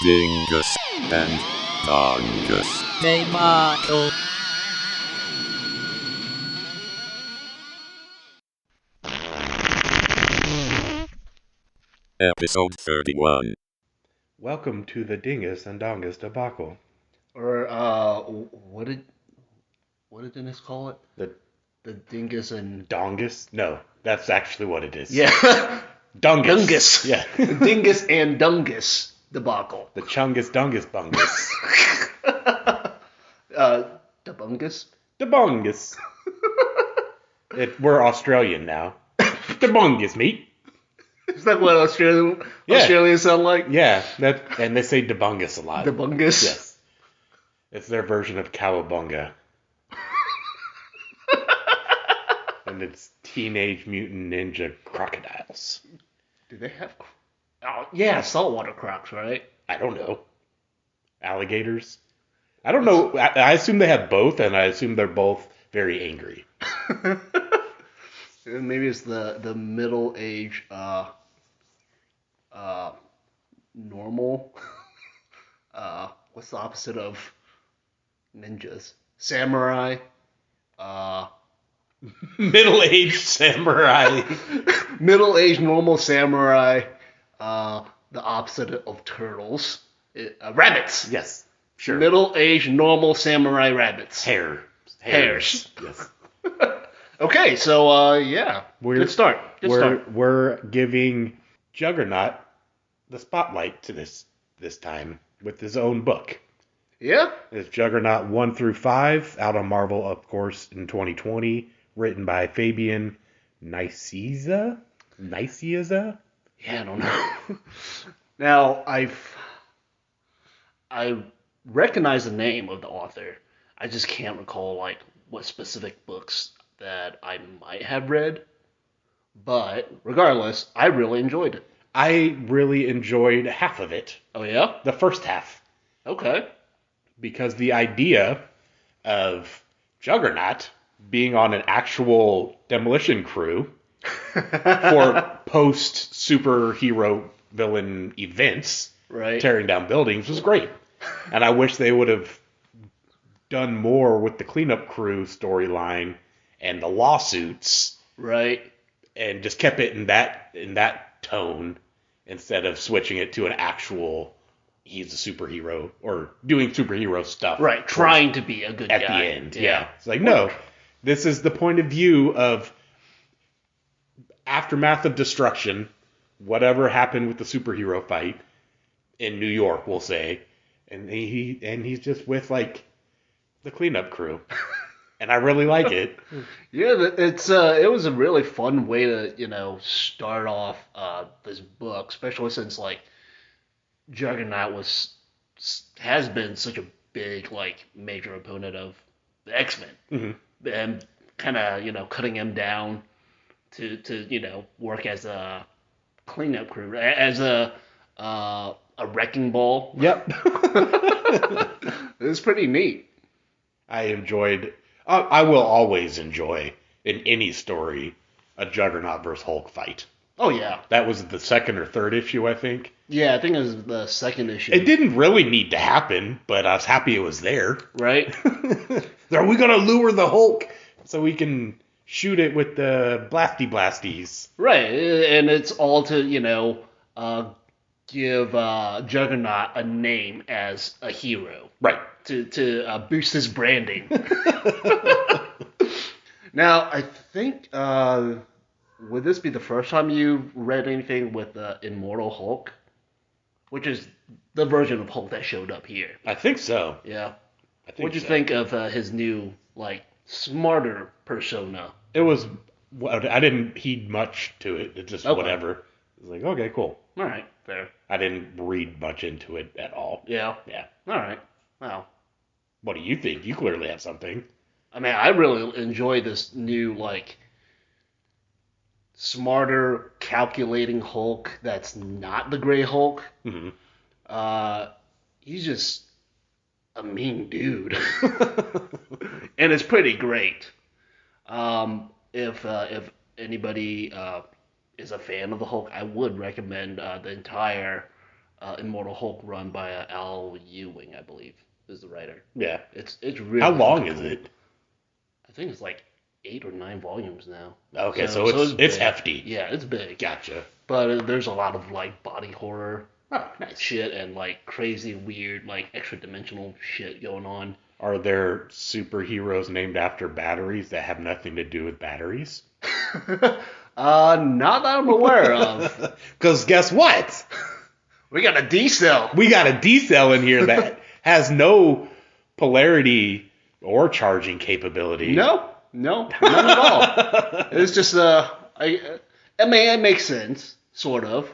Dingus and Dongus. Hey, Michael. Episode 31. Welcome to the Dingus and Dongus debacle. Or what did Dennis call it? The dingus and Dongus? No, that's actually what it is. yeah, Dungus. Dungus. Yeah. The dingus and Dungus debacle. The Chungus Dungus Bungus. Debungus. The Bungus. We're Australian now. The Bungus, mate. Is that what Yeah. Australians sound like? Yeah, and they say Debungus a lot. Debungus. Yes. It's their version of Cowabunga. And it's Teenage Mutant Ninja Crocodiles. Do they have? Oh yeah, saltwater crocs, right? I don't know. Alligators? I don't know. I assume they have both, and I assume they're both very angry. Maybe it's the middle age normal. What's the opposite of ninjas? Samurai. Middle-aged samurai. Middle-aged normal samurai. The opposite of turtles. Rabbits. Yes, sure. Middle-aged normal samurai rabbits. Hares. Hairs. Yes. Okay, so yeah, good start. We're giving Juggernaut the spotlight to this time with his own book. Yeah. It's Juggernaut 1 through 5, out on Marvel, of course, in 2020, written by Fabian Nicieza? Yeah, I don't know. Now, I recognize the name of the author. I just can't recall like what specific books that I might have read. But regardless, I really enjoyed it. I really enjoyed half of it. Oh yeah? The first half. Okay. Because the idea of Juggernaut being on an actual demolition crew for post-superhero villain events, Right. tearing down buildings, was great. And I wish they would have done more with the cleanup crew storyline and the lawsuits, Right. and just kept it in that tone instead of switching it to an actual he's a superhero or doing superhero stuff. Right. Trying to be a good at guy. the end. Yeah. It's like, no, this is the point of view of aftermath of destruction, whatever happened with the superhero fight in New York, we'll say, and he's just with like the cleanup crew, and I really like it. Yeah, it was a really fun way to start off this book, especially since like Juggernaut has been such a big like major opponent of the X-Men, and kind of cutting him down to work as a cleanup crew, as a wrecking ball. Yep. It was pretty neat. I enjoyed. I will always enjoy in any story a Juggernaut versus Hulk fight. Oh yeah. That was the second or third issue, I think. Yeah, I think it was the second issue. It didn't really need to happen, but I was happy it was there. Right? Are we gonna lure the Hulk so we can shoot it with the blasties? Right, and it's all to give Juggernaut a name as a hero. Right. To boost his branding. Now, I think, would this be the first time you've read anything with Immortal Hulk? Which is the version of Hulk that showed up here. I think so. Yeah. I think What'd you so. think of his new, smarter persona? It was. I didn't heed much to it. It just Okay. whatever. It was like, okay, cool. All right, fair. I didn't read much into it at all. Yeah. Yeah. All right. Wow. What do you think? You clearly have something. I mean, I really enjoy this new, smarter, calculating Hulk that's not the Gray Hulk. Mm-hmm. He's just a mean dude. And it's pretty great. If anybody is a fan of the Hulk, I would recommend the entire Immortal Hulk run by Al Ewing, I believe, is the writer. Yeah. It's really. How long fucking is cool. it? I think it's like 8 or 9 volumes now. Okay, so it's big. hefty. Yeah, it's big. Gotcha. But there's a lot of like body horror Oh, nice. shit and like crazy, weird, like extra dimensional shit going on. Are there superheroes named after batteries that have nothing to do with batteries? Not that I'm aware of. Because guess what? We got a D cell. We got a D cell in here that has no polarity or charging capability. No, none at all. It's just I mean, it makes sense, sort of.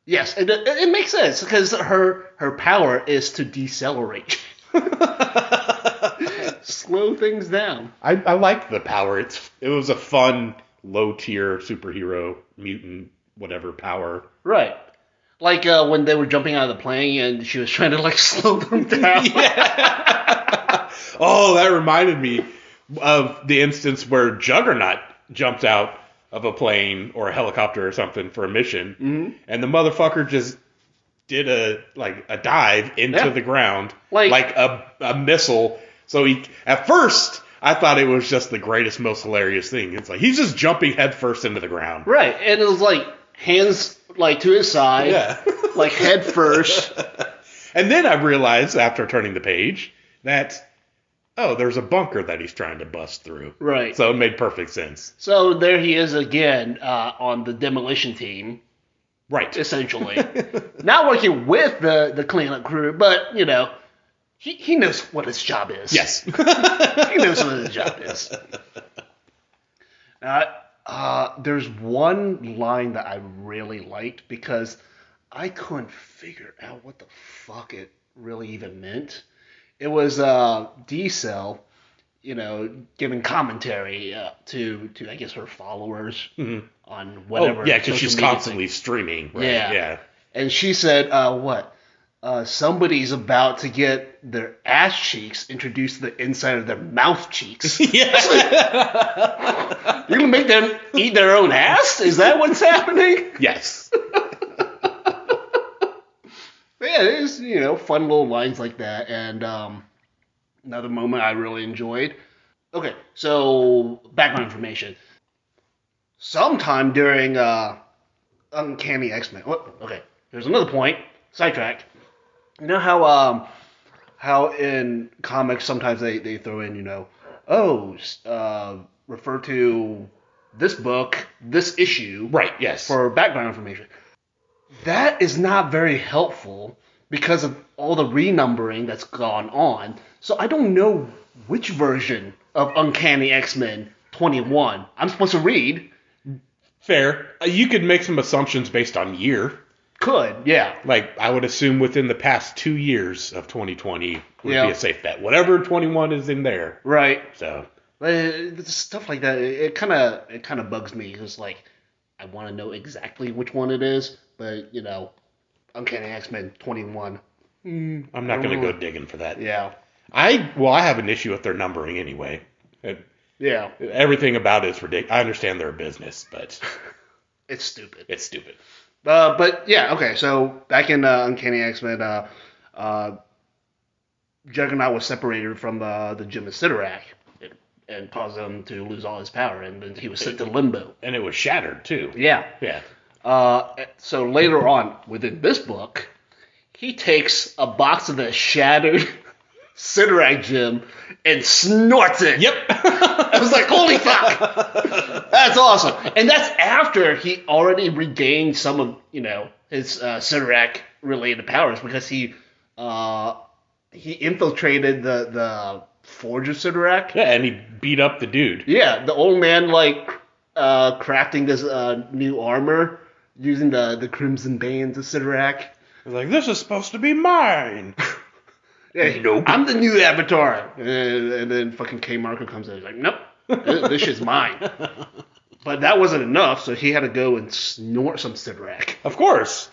Yes, it makes sense because her power is to decelerate, slow things down. I liked the power. It was a fun low tier superhero mutant whatever power. Right. Like when they were jumping out of the plane and she was trying to like slow them down. Yeah. Oh, that reminded me of the instance where Juggernaut jumped out of a plane or a helicopter or something for a mission, and the motherfucker just did a dive into the ground like a missile. So at first I thought it was just the greatest, most hilarious thing. It's like he's just jumping headfirst into the ground. Right, and it was like hands like to his side, like head first. And then I realized after turning the page that there's a bunker that he's trying to bust through. Right. So it made perfect sense. So there he is again on the demolition team. Right. Essentially. Not working with the cleanup crew, but, you know, he knows what his job is. Yes. He knows what his job is. There's one line that I really liked because I couldn't figure out what the fuck it really even meant. It was D-Cell, you know, giving commentary to I guess her followers on whatever. Oh, yeah, because she's social media constantly streaming. Right? Yeah. And she said, somebody's about to get their ass cheeks introduced to the inside of their mouth cheeks. Yeah. You're going to make them eat their own ass? Is that what's happening? Yes. But yeah, it is, you know, fun little lines like that. And another moment I really enjoyed. Okay, so background information. Sometime during Uncanny X-Men. Okay, here's another point. Sidetrack. You know how in comics sometimes they throw in, you know, refer to this book, this issue. Right, yes. For background information. That is not very helpful because of all the renumbering that's gone on. So I don't know which version of Uncanny X-Men 21 I'm supposed to read. Fair. You could make some assumptions based on year. Could, yeah. Like, I would assume within the past 2 years of 2020 would be a safe bet. Whatever 21 is in there. Right. So. But stuff like that, it kind of bugs me. It's like, I want to know exactly which one it is, but, you know, Uncanny X-Men 21. I'm not going to go digging for that. Yeah. I have an issue with their numbering anyway. Yeah. Everything about it is ridiculous. I understand they're a business, but it's stupid. It's stupid. But yeah, okay. So back in Uncanny X-Men, Juggernaut was separated from the Gem of Sidorak and caused him to lose all his power, and then he was sent to limbo. And it was shattered too. Yeah. Yeah. So later on within this book, he takes a box of the shattered Sidorak gem and snorts it. Yep. I was like, holy fuck. That's awesome. And that's after he already regained some of, you know, his Sidorak related powers because he infiltrated the Forge of Sidorak. Yeah, and he beat up the dude. Yeah, the old man like crafting this new armor using the crimson bands of Sidorak. He's like, this is supposed to be mine. Yeah, nope. I'm the new Avatar. And then fucking K. Marco comes in. He's like, nope, this shit's mine. But that wasn't enough, so he had to go and snort some Sidorak. Of course.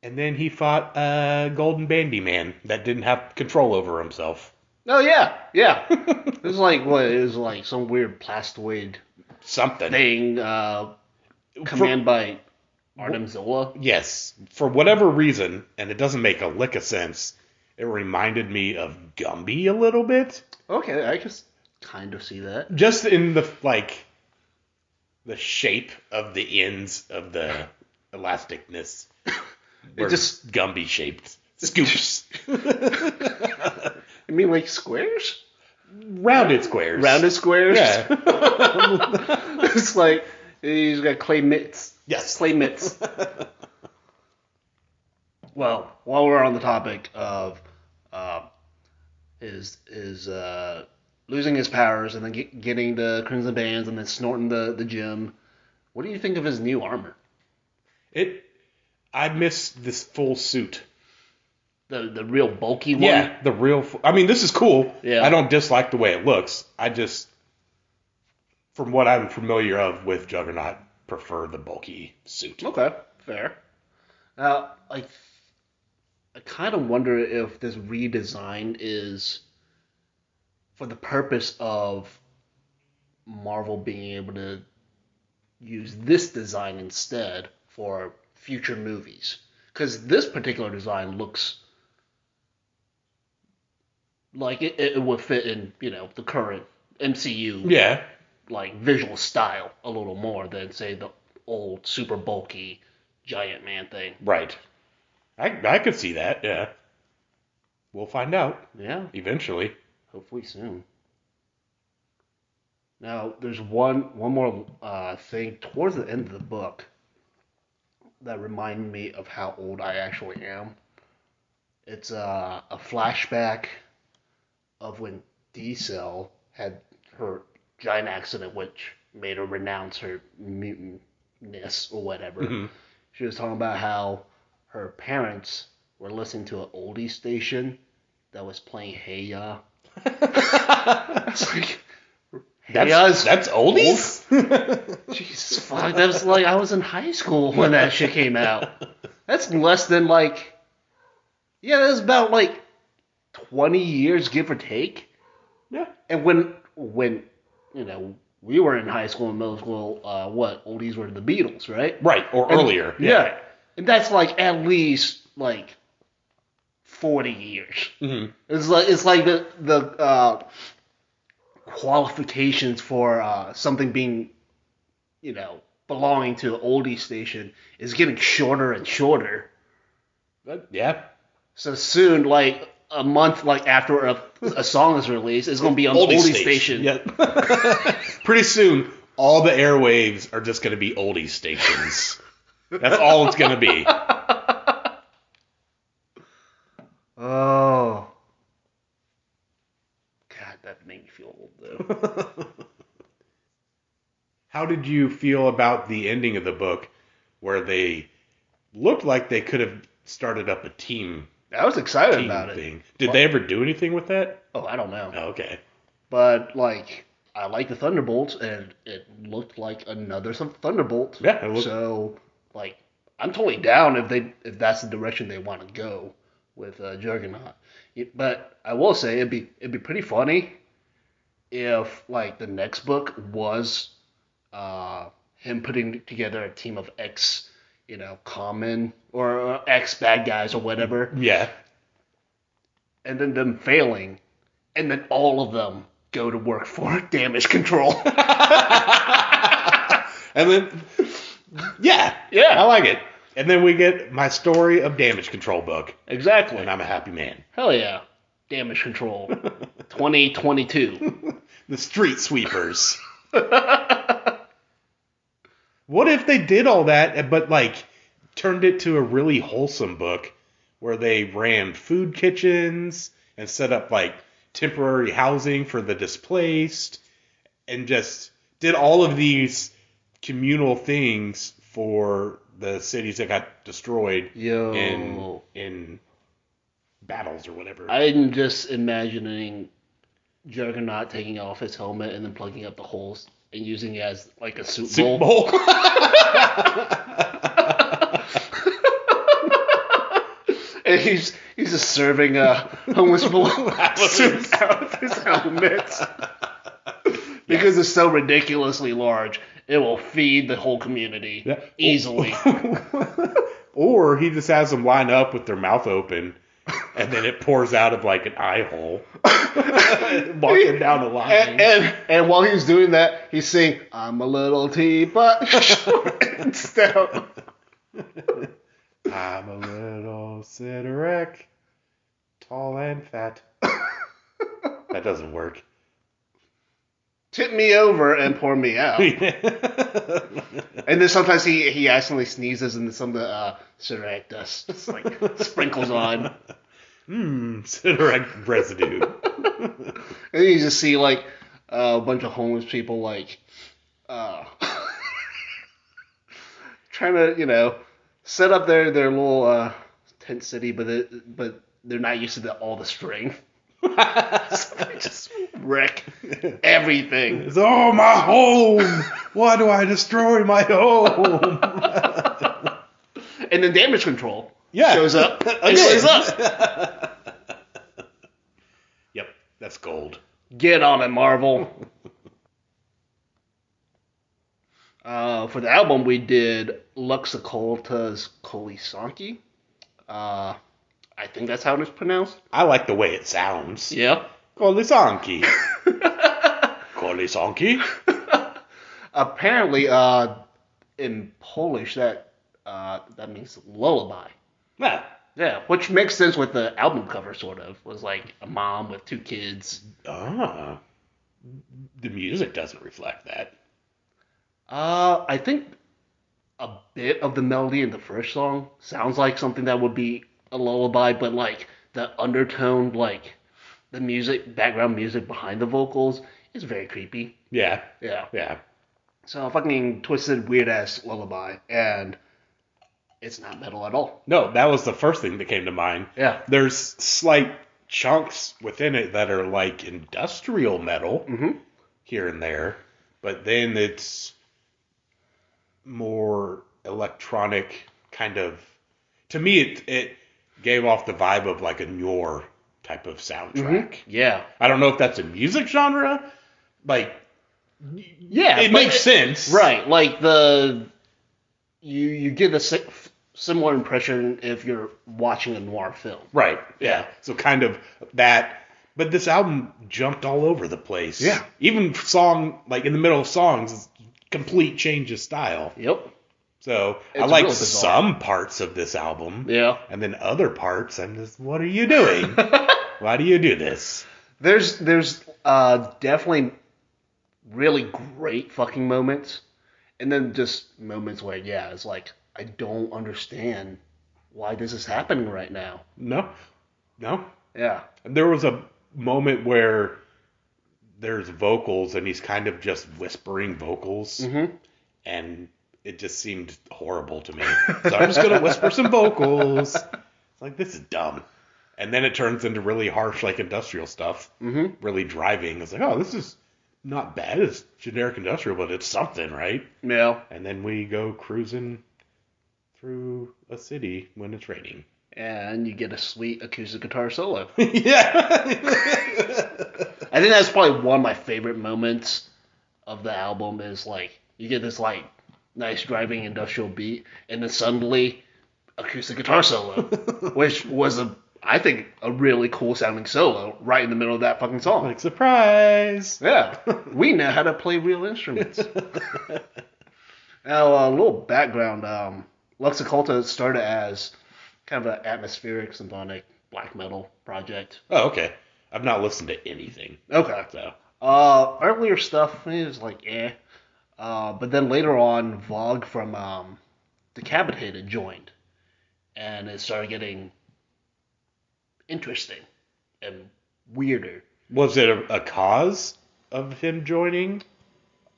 And then he fought a golden bandy man that didn't have control over himself. Oh, yeah. It was like, what? It was like some weird plastoid something thing commanded by Artemzilla? Yes. For whatever reason, and it doesn't make a lick of sense, it reminded me of Gumby a little bit. Okay, I can kind of see that. Just in the, the shape of the ends of the elasticness. Were just Gumby shaped. Scoops. You mean like squares? Rounded squares. Rounded squares? Yeah. It's like he's got clay mitts. Yes. Clay mitts. Well, while we're on the topic of his losing his powers and then getting the crimson bands and then snorting the gem, what do you think of his new armor? I miss this full suit. The real bulky one? Yeah, the real... I mean, this is cool. Yeah. I don't dislike the way it looks. I just, from what I'm familiar of with Juggernaut, prefer the bulky suit. Okay, fair. Now, I kind of wonder if this redesign is for the purpose of Marvel being able to use this design instead for future movies. Because this particular design looks like it would fit in, the current MCU visual style a little more than, say, the old super bulky giant man thing. Right. I could see that, yeah. We'll find out. Yeah. Eventually. Hopefully soon. Now, there's one more thing towards the end of the book that reminded me of how old I actually am. It's a flashback of when D-Cell had her giant accident, which made her renounce her mutantness or whatever. Mm-hmm. She was talking about how her parents were listening to an oldie station that was playing Hey Ya. It's like, that's oldies? Jesus fuck, that was like I was in high school when that shit came out. That's less than that was about 20 years, give or take. Yeah. And when we were in high school and middle school, oldies were the Beatles, right? Right, or earlier. Yeah. And that's at least 40 years. Mm-hmm. It's like the qualifications for something being, belonging to an oldie station is getting shorter and shorter. Yeah. So soon, a month after a song is released, it's going to be on oldie station. Yep. Pretty soon, all the airwaves are just going to be oldie stations. That's all it's going to be. Oh. God, that made me feel old, though. How did you feel about the ending of the book where they looked like they could have started up a team? I was excited about it. Did they ever do anything with that? Oh, I don't know. Oh, okay. But, I like the Thunderbolts, and it looked like another Thunderbolt. Yeah, it looked... So, I'm totally down if that's the direction they want to go with Juggernaut. But I will say it'd be pretty funny if the next book was him putting together a team of ex common or ex bad guys or whatever. Yeah. And then them failing, and then all of them go to work for damage control. And then, yeah, I like it. And then we get my story of damage control book. Exactly. And I'm a happy man. Hell yeah. Damage control. 2022. The street sweepers. What if they did all that, but turned it to a really wholesome book where they ran food kitchens and set up temporary housing for the displaced and just did all of these communal things for the cities that got destroyed in battles or whatever. I'm just imagining Juggernaut taking off his helmet and then plugging up the holes and using it as a soup bowl. And he's just serving homeless people soup out of his helmet because it's so ridiculously large. It will feed the whole community Yeah. easily. Or he just has them line up with their mouth open, and then it pours out of like an eye hole, walking down the line. And while he's doing that, he's saying, "I'm a little teapot." Instead of, I'm a little Sidorek, tall and fat. That doesn't work. tip me over and pour me out. And then sometimes he accidentally sneezes and some of the Sidorek dust just like sprinkles on. Sidorek residue. And you just see like a bunch of homeless people like trying to, set up their little tent city, but they're not used to all the strength. So they just wreck everything. It's, oh, my home! Why do I destroy my home? And then damage control shows up and shows up. Yep, that's gold. Get on it, Marvel. For the album, we did Lux Occulta's Kołysanki. I think that's how it's pronounced. I like the way it sounds. Yeah. Kołysanki. Kołysanki? Apparently, in Polish, that means lullaby. Yeah. Yeah, which makes sense with the album cover, sort of. Was like a mom with two kids. The music doesn't reflect that. I think a bit of the melody in the first song sounds like something that would be a lullaby, but like the undertone, like the music, background music behind the vocals is very creepy. Yeah. Yeah. Yeah. So a fucking twisted, weird ass lullaby, and it's not metal at all. No, that was the first thing that came to mind. Yeah. There's slight chunks within it that are like industrial metal here and there, but then it's more electronic kind of. To me, it gave off the vibe of like a noir type of soundtrack. Yeah. I don't know if that's a music genre. Like, yeah, it makes sense, right? Like you get a similar impression if you're watching a noir film, right? Yeah. So kind of that. But this album jumped all over the place. Yeah. Even like in the middle of songs, complete change of style. Yep. So It's I like real bizarre. some parts of this album. Yeah. And then other parts, I'm just, what are you doing? Why do you do this? There's definitely really great fucking moments, and then just moments where it's like I don't understand why this is happening right now. No. Yeah. There was a moment where there's vocals and he's kind of just whispering vocals, and it just seemed horrible to me. So I'm just going to whisper some vocals. It's like, this is dumb. And then it turns into really harsh, like, industrial stuff. Really driving. It's like, oh, this is not bad. It's generic industrial, but it's something, right? Yeah. And then we go cruising through a city when it's raining. And you get a sweet acoustic guitar solo. Yeah. I think that's probably one of my favorite moments of the album is like you get this like nice driving industrial beat and then suddenly acoustic guitar solo, which was I think a really cool sounding solo right in the middle of that fucking song. Like, surprise. Yeah, we know how to play real instruments. Now, a little background. Lux Occulta started as kind of an atmospheric, symphonic black metal project. Oh, okay. I've not listened to anything. Okay. So. Earlier stuff is like but then later on, Vogue from Decapitated joined, and it started getting interesting and weirder. Was it a cause of him joining?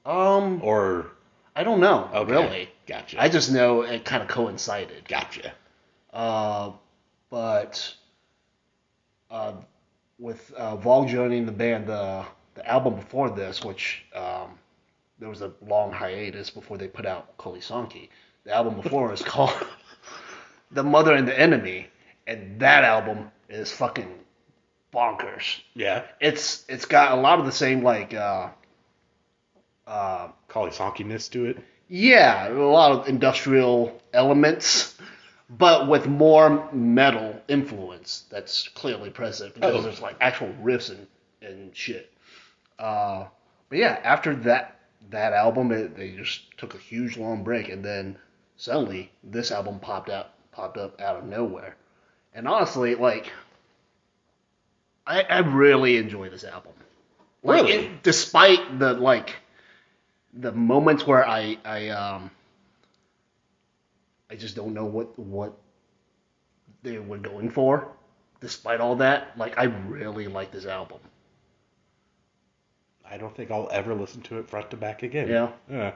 Or I don't know. okay. Really. Gotcha. I just know it kind of coincided. Gotcha. But with Vogue joining the band, the album before this, which there was a long hiatus before they put out Kołysanki. The album before is called The Mother and the Enemy, and that album is fucking bonkers. Yeah. It's got a lot of the same like Kołysankiness to it. Yeah, a lot of industrial elements, but with more metal influence that's clearly present because there's like actual riffs and shit. But yeah, after that album, they just took a huge long break, and then suddenly this album popped up out of nowhere. And honestly, like, I really enjoy this album. Like, Really? Despite the moments where I just don't know what they were going for. Despite all that, like, I really like this album. I don't think I'll ever listen to it front to back again. Yeah.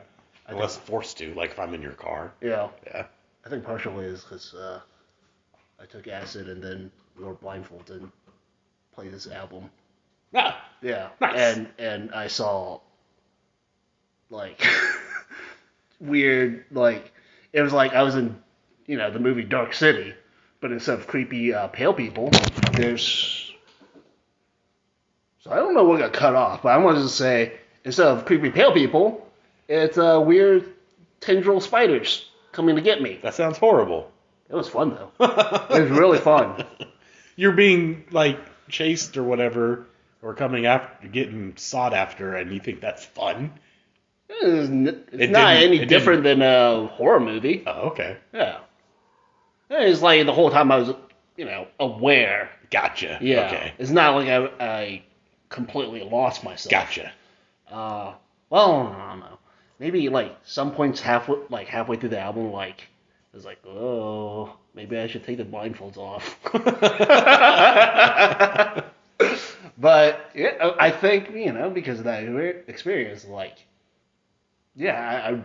Unless forced to, like if I'm in your car. Yeah. Yeah. I think partially is because I took acid and then wore blindfolded and played this album. Ah, Yeah. nice. And I saw like weird, like, it was like I was in, the movie Dark City, but instead of creepy pale people, there's, so I don't know what got cut off, but I wanted to say, instead of creepy pale people, it's weird tendril spiders coming to get me. That sounds horrible. It was fun though. It was really fun. You're being like chased or whatever, or coming after, getting sought after, and you think that's fun? It's not any different than a horror movie. Oh, okay. Yeah. It's like the whole time I was, aware. Gotcha. Yeah. Okay. It's not like I completely lost myself. Gotcha. Well, I don't know. Maybe like some points halfway through the album, like it was like, oh, maybe I should take the blindfolds off. But yeah, I think because of that experience, like, yeah,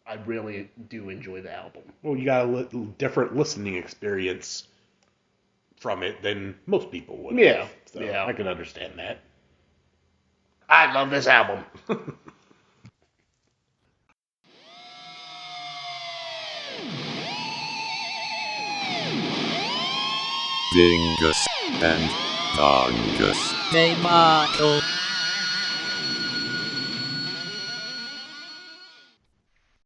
I really do enjoy the album. Well, you got a different listening experience from it than most people would. Yeah. So Yeah. I can understand that. I love this album. Dingus and Dongus. Hey Michael.